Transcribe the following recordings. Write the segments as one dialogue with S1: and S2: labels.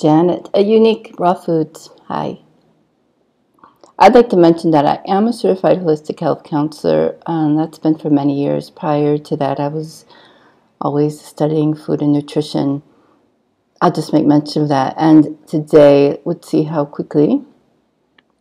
S1: Janet, a Unique Raw Foods. Hi. I'd like to mention that I am a certified holistic health counselor, and that's been for many years. Prior to that, I was always studying food and nutrition. I'll just make mention of that. And today, let's see how quickly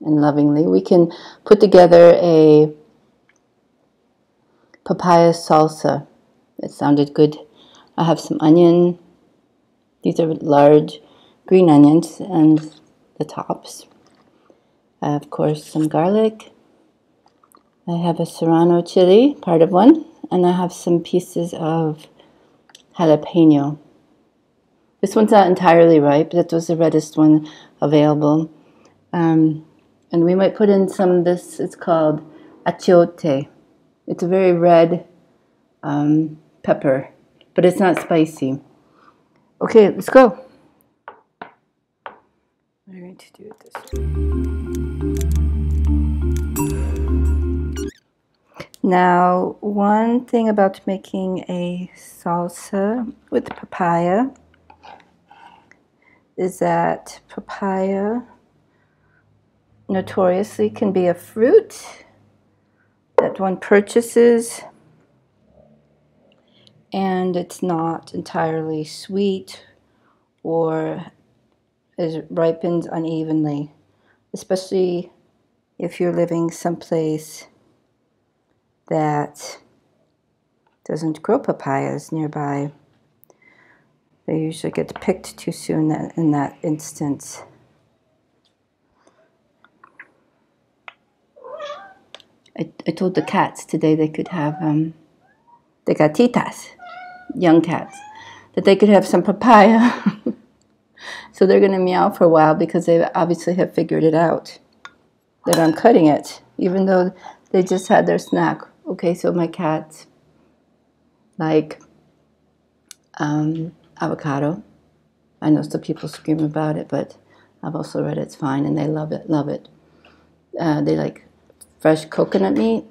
S1: and lovingly we can put together a papaya salsa. It sounded good. I have some onion. These are large green onions and the tops. I have, of course, some garlic. I have a serrano chili, part of one, and I have some pieces of jalapeno. This one's not entirely ripe. That was the reddest one available. And we might put in some of this. It's called achiote. It's a very red pepper, but it's not spicy. Okay, let's go. We're going to do it this way. Now, one thing about making a salsa with papaya is that papaya notoriously can be a fruit that one purchases, and it's not entirely sweet or it ripens unevenly, especially if you're living someplace that doesn't grow papayas nearby. They usually get picked too soon in that instance. I told the cats today they could have, the gatitas, young cats, that they could have some papaya. So they're going to meow for a while because they obviously have figured it out that I'm cutting it, even though they just had their snack. Okay, so my cats like avocado. I know some people scream about it, but I've also read it's fine, and they love it, love it. They like fresh coconut meat.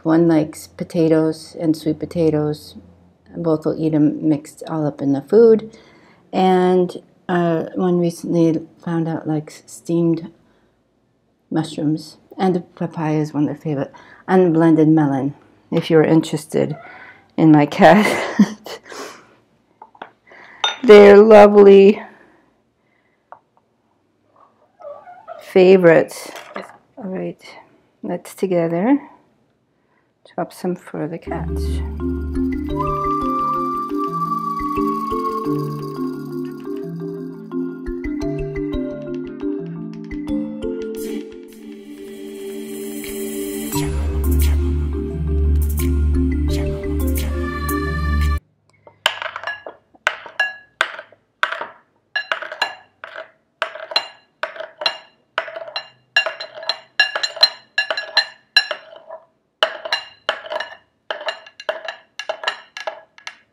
S1: One likes potatoes and sweet potatoes. Both will eat them mixed all up in the food. And one recently found out likes steamed mushrooms. And the papaya is one of their favorite. And blended melon, if you're interested in my cat. They're lovely favorites. All right, let's together chop some for the cats.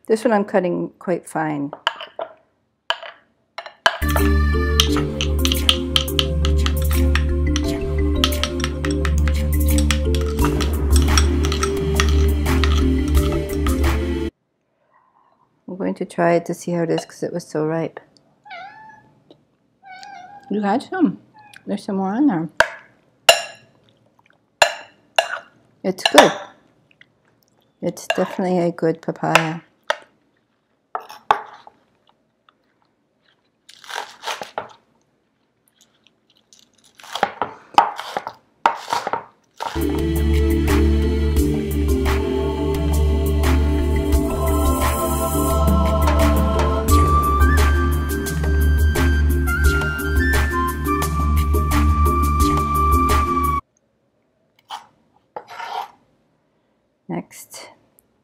S1: This one I'm cutting quite fine. I'm going to try it to see how it is because it was so ripe. You had some. There's some more on there. It's good. It's definitely a good papaya. Next,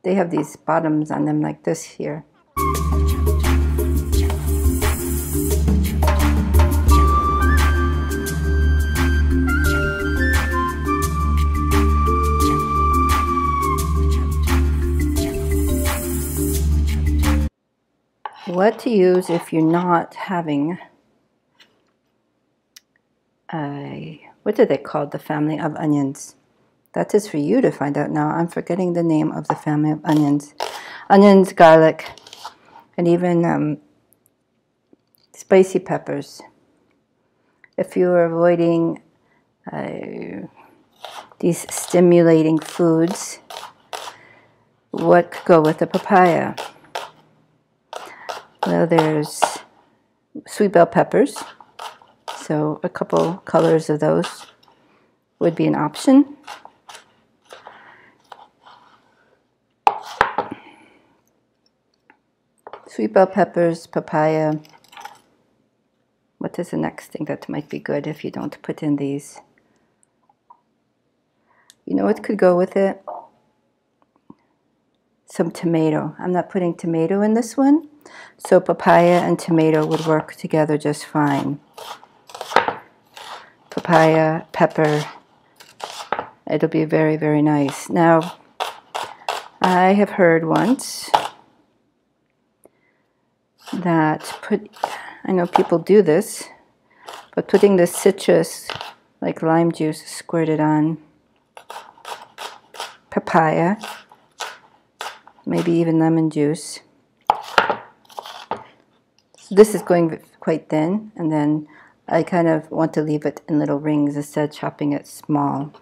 S1: they have these bottoms on them like this here. What to use if you're not having a, what are they called, the family of onions? That is for you to find out now. I'm forgetting the name of the family of onions. Onions, garlic, and even spicy peppers. If you are avoiding these stimulating foods, what could go with the papaya? Well, there's sweet bell peppers, so a couple colors of those would be an option. Sweet bell peppers, papaya. What is the next thing that might be good if you don't put in these? You know what could go with it? Some tomato. I'm not putting tomato in this one, so papaya and tomato would work together just fine. Papaya, pepper, it'll be very, very nice. Now, I have heard once that I know people do this, but putting the citrus, like lime juice, squirted on papaya, maybe even lemon juice. So this is going quite thin, and then I kind of want to leave it in little rings instead of chopping it small.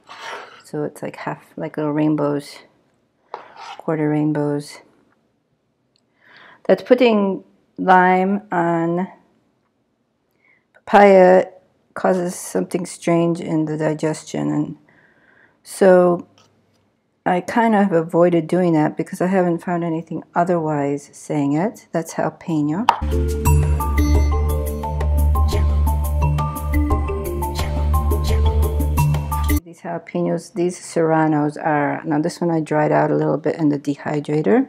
S1: So it's like like little rainbows, quarter rainbows. That's putting lime on papaya causes something strange in the digestion, and so I kind of avoided doing that because I haven't found anything otherwise saying it. That's jalapeno. These jalapenos, these serranos are, now this one I dried out a little bit in the dehydrator,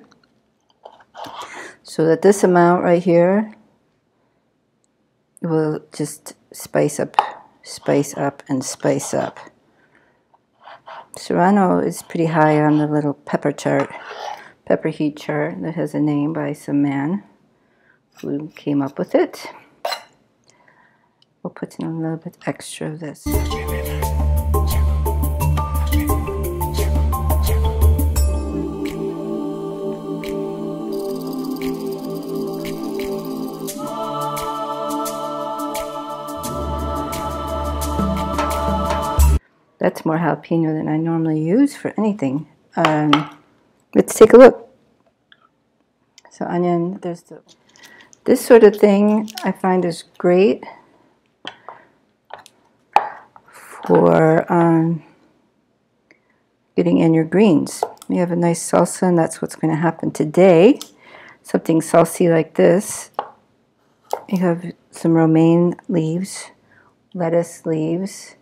S1: so that this amount right here will just spice up, and spice up. Serrano is pretty high on the little pepper heat chart that has a name by some man who came up with it. We'll put in a little bit extra of this. That's more jalapeno than I normally use for anything. Let's take a look. So onion, there's this sort of thing I find is great for getting in your greens. We have a nice salsa, and that's what's going to happen today. Something salsy like this. You have some romaine leaves, lettuce leaves,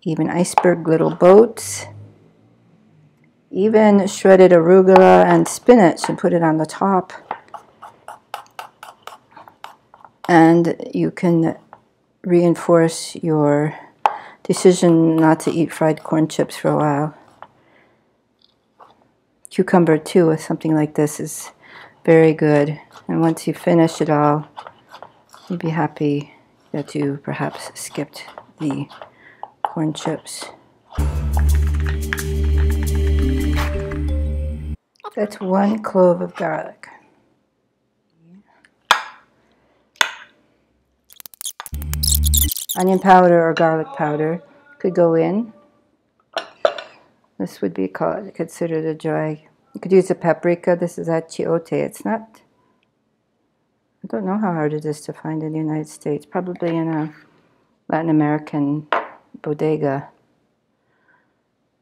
S1: even iceberg little boats, even shredded arugula and spinach, and put it on the top. And you can reinforce your decision not to eat fried corn chips for a while. Cucumber too with something like this is very good. And once you finish it all, you'll be happy that you perhaps skipped the corn chips. That's 1 clove of garlic. Onion powder or garlic powder could go in. This would be considered a dry. You could use a paprika. This is achiote. It's not, I don't know how hard it is to find in the United States. Probably in a Latin American bodega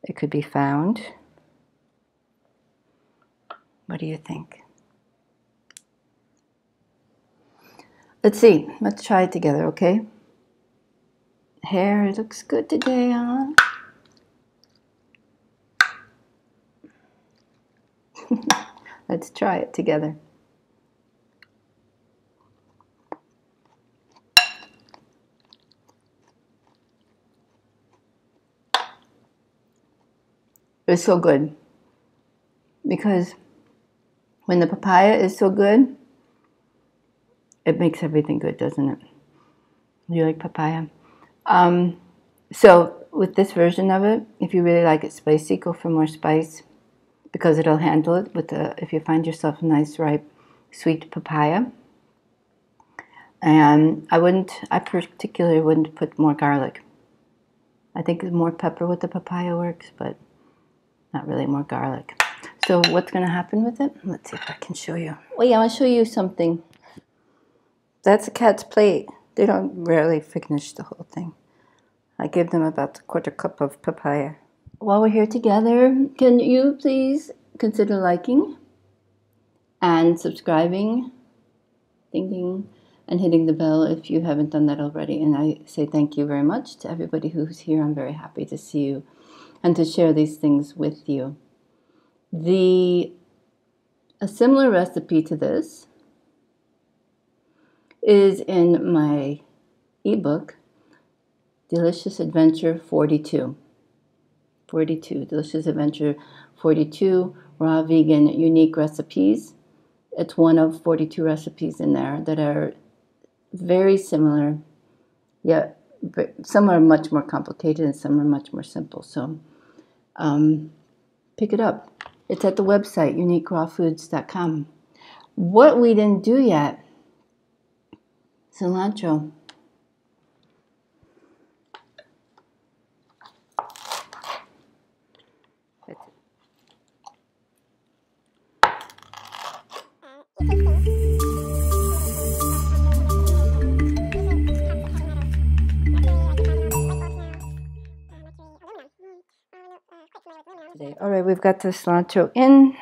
S1: it could be found. What do you think? Let's see. Let's try it together, okay? Hair looks good today, huh? Let's try it together. It's so good because when the papaya is so good, it makes everything good, doesn't it? You like papaya? So with this version of it, if you really like it spicy, go for more spice because it'll handle it with if you find yourself a nice ripe sweet papaya. And I particularly wouldn't put more garlic. I think more pepper with the papaya works, but not really more garlic. So what's going to happen with it? Let's see if I can show you. Wait, I want to show you something. That's a cat's plate. They don't rarely finish the whole thing. I give them about a quarter cup of papaya. While we're here together, can you please consider liking and subscribing, ding ding, and hitting the bell if you haven't done that already. And I say thank you very much to everybody who's here. I'm very happy to see you and to share these things with you. A similar recipe to this is in my ebook, Delicious Adventure 42. 42, Delicious Adventure 42, Raw Vegan Unique Recipes. It's one of 42 recipes in there that are very similar, yet some are much more complicated and some are much more simple. So pick it up. It's at the website, uniquerawfoods.com. What we didn't do yet, cilantro. All right, we've got the cilantro in.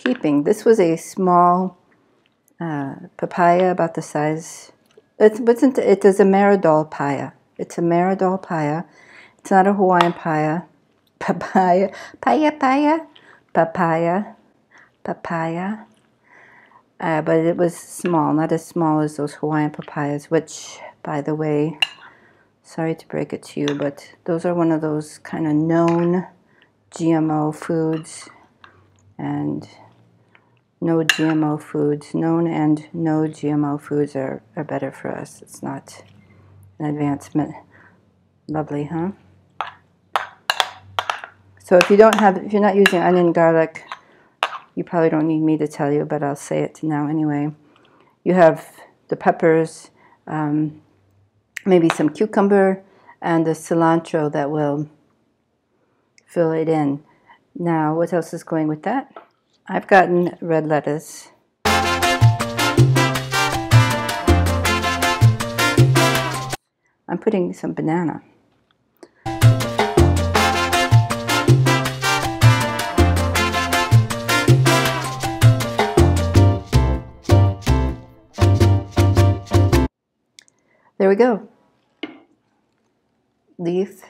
S1: Heaping. This was a small papaya about the size. It is a Maridol paya. It's a Maridol paya. It's not a Hawaiian paya. Papaya. But it was small, not as small as those Hawaiian papayas, which, by the way, sorry to break it to you, but those are one of those kind of known GMO foods, and no GMO foods, known and no GMO foods are better for us. It's not an advancement. Lovely, huh? So if you're not using onion, garlic, you probably don't need me to tell you, but I'll say it now anyway. You have the peppers, maybe some cucumber, and the cilantro that will fill it in. Now, what else is going with that? I've gotten red lettuce. I'm putting some banana. There we go. Leaf,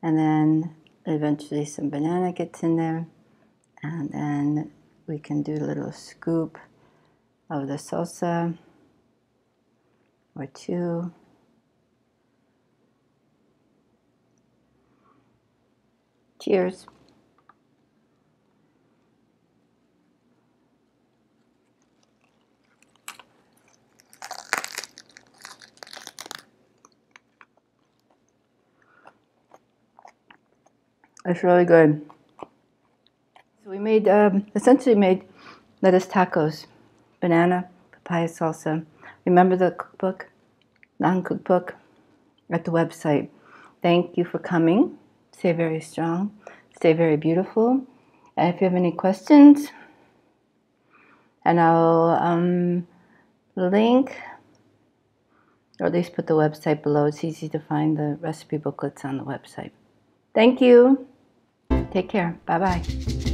S1: and then eventually some banana gets in there, and then we can do a little scoop of the salsa or two. Cheers. It's really good. So we made, essentially made lettuce tacos, banana, papaya salsa. Remember the cookbook, non-cookbook, at the website. Thank you for coming. Stay very strong. Stay very beautiful. And if you have any questions, and I'll link, or at least put the website below. It's easy to find the recipe booklets on the website. Thank you. Take care. Bye-bye.